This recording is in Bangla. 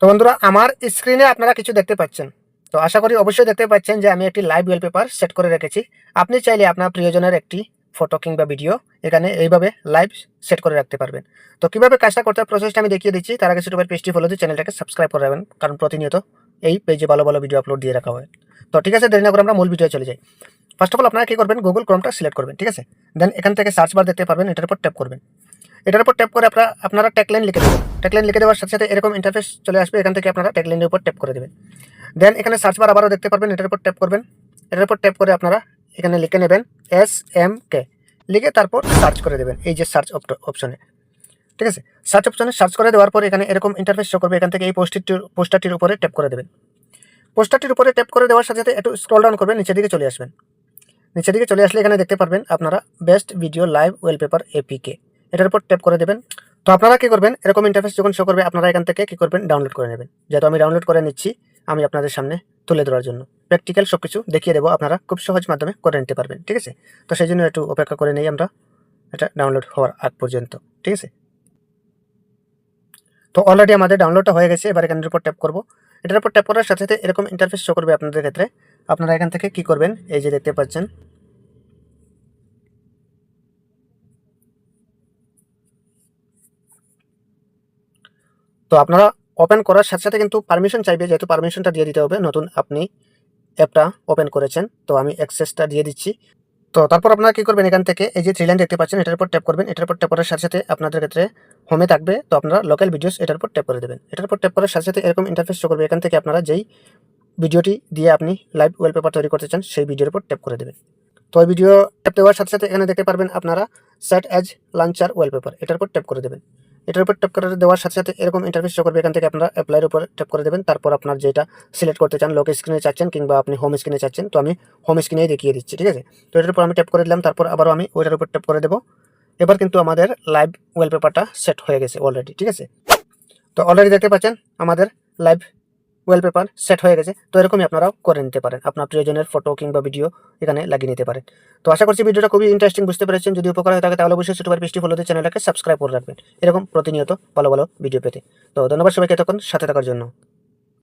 তো বন্ধুরা আমার স্ক্রিনে আপনারা কিছু দেখতে পাচ্ছেন। তো আশা করি অবশ্যই দেখতে পাচ্ছেন যে আমি একটি লাইভ ওয়ালপেপার সেট করে রেখেছি। আপনি চাইলে আপনার প্রিয়জনের একটি ফটো কিংবা ভিডিও এখানে এইভাবে লাইভ সেট করে রাখতে পারবেন। তো কিভাবে কাজটা করতে হয় প্রসেসটা আমি দেখিয়ে দিচ্ছি। তার আগে ছোটবেলার পেজটি ফলো দিয়ে চ্যানেলটাকে সাবস্ক্রাইব করে রাখবেন, কারণ প্রতিনিয়ত এই পেজে ভালো ভালো ভিডিও আপলোড দিয়ে রাখা হয়। তো ঠিক আছে, দেরি না করে আমরা মূল ভিডিও চলে যাই। ফার্স্ট অফ অল আপনারা কি করবেন, গুগল ক্রোমটা সিলেক্ট করবেন, ঠিক আছে। দেন এখান থেকে সার্চ বার দেখতে পারবেন, এটার উপর ট্যাপ করবেন। এটার উপর ট্যাপ করে আপনারা ট্যাগলাইন লিখে দেবেন। ট্যাগলাইন লিখে দেওয়ার সাথে সাথে এরকম ইন্টারফেস চলে আসবে। এখান থেকে আপনারা ট্যাগলাইনের উপর ট্যাপ করে দেবেন। দেন এখানে সার্চ বার আবারও দেখতে পারবেন, এটার উপর ট্যাপ করবেন। এটার উপর ট্যাপ করে আপনারা এখানে লিখে নেবেন SMK, লিখে তারপর সার্চ করে দেবেন এই যে সার্চ অপশনে, ঠিক আছে। সার্চ অপশনে সার্চ করে দেওয়ার পর এখানে এরকম ইন্টারফেস শো করবে। এখান থেকে এই পোস্টারটির উপরে ট্যাপ করে দেবেন। পোস্টারটির উপরে ট্যাপ করে দেওয়ার সাথে সাথে একটু স্ক্রল ডাউন করবেন, নিচের দিকে চলে আসবেন। নিচের দিকে চলে আসলে এখানে দেখতে পারবেন আপনারা best video live wallpaper APK, এটার উপর ট্যাপ করে দেবেন। তো আপনারা কি করবেন, এরকম ইন্টারফেস যখন শো করবে আপনারা এখান থেকে কি করবেন, ডাউনলোড করে নেবেন। যেহেতু আমি ডাউনলোড করে নিচ্ছি, আমি আপনাদের সামনে তুলে ধরার জন্য প্র্যাকটিক্যাল সবকিছু দেখিয়ে দেবো, আপনারা খুব সহজ মাধ্যমে করে নিতে পারবেন, ঠিক আছে। তো সেই জন্য একটু অপেক্ষা করে নেই আমরা, এটা ডাউনলোড হওয়ার আগ পর্যন্ত, ঠিক আছে। তো অলরেডি আমাদের ডাউনলোডটা হয়ে গেছে। এবার এখানের উপর ট্যাপ করবো। এটার উপর ট্যাপ করার সাথে সাথে এরকম ইন্টারফেস শো করবে আপনাদের ক্ষেত্রে। আপনারা এখান থেকে কি করবেন, এই যে দেখতে পাচ্ছেন তো আপনারা ওপেন করার সাথে সাথে কিন্তু পারমিশন চাইবে, যেহেতু পারমিশনটা দিয়ে দিতে হবে। নতুন আপনি অ্যাপটা ওপেন করেছেন, তো আমি অ্যাক্সেসটা দিয়ে দিচ্ছি। তো তারপর আপনারা কি করবেন, এখান থেকে এই যে থ্রি লাইন দেখতে পাচ্ছেন, এটার উপর ট্যাপ করবেন। এটার উপর ট্যাপ করার সাথে সাথে আপনাদের ক্ষেত্রে হোমে থাকবে, তো আপনারা লোকাল ভিডিওস এটার উপর ট্যাপ করে দেবেন। এটার উপর ট্যাপ করার সাথে সাথে এরকম ইন্টারফেস শো করবে। এখান থেকে আপনারা যেই ভিডিওটি দিয়ে আপনি লাইভ ওয়ালপেপার তৈরি করতে চান সেই ভিডিওর উপর ট্যাপ করে দেবেন। তো ওই ভিডিও ট্যাপ দেওয়ার সাথে সাথে এখানে দেখতে পারবেন আপনারা সেট অ্যাজ লাঞ্চার ওয়ালপেপার, এটার উপর ট্যাপ করে দেবেন। এটার উপর ট্যাপ করে দেওয়ার সাথে সাথে এরকম ইন্টারফেস শো করবে। এখান থেকে আপনারা অ্যাপ্লাইয়ের উপর ট্যাপ করে দেবেন। তারপর আপনার যেটা সিলেক্ট করতে চান, লোক স্ক্রিনে চাচ্ছেন কিংবা আপনি হোম স্ক্রিনে চাচ্ছেন, তো আমি হোম স্ক্রিনেই দেখিয়ে দিচ্ছি, ঠিক আছে। তো এটার উপর আমি ট্যাপ করে দিলাম, তারপর আবারও আমি ওইটার উপর ট্যাপ করে দেবো। এবার কিন্তু আমাদের লাইভ ওয়ালপেপারটা সেট হয়ে গেছে অলরেডি, ঠিক আছে। তো অলরেডি দেখতে পাচ্ছেন আমাদের লাইভ ওয়ালপেপার সেট হয়ে গেছে। তো এরকমই আপনারাও করে নিতে পারেন, আপনার প্রিয়জনের ফটো কিংবা ভিডিও এখানে লাগিয়ে নিতে পারেন। তো আশা করছি ভিডিওটা খুবই ইন্টারেস্টিং বুঝতে পেরেছেন। যদি উপকার হয়ে থাকে তাহলে অবশ্যই ছোটবার পেজটি ফলো দিয়ে চ্যানেলটাকে সাবস্ক্রাইব করে রাখবেন, এরকম প্রতিনিয়ত ভালো ভালো ভিডিও পেতে। তো ধন্যবাদ সবাইকে এতক্ষণ সাথে থাকার জন্য।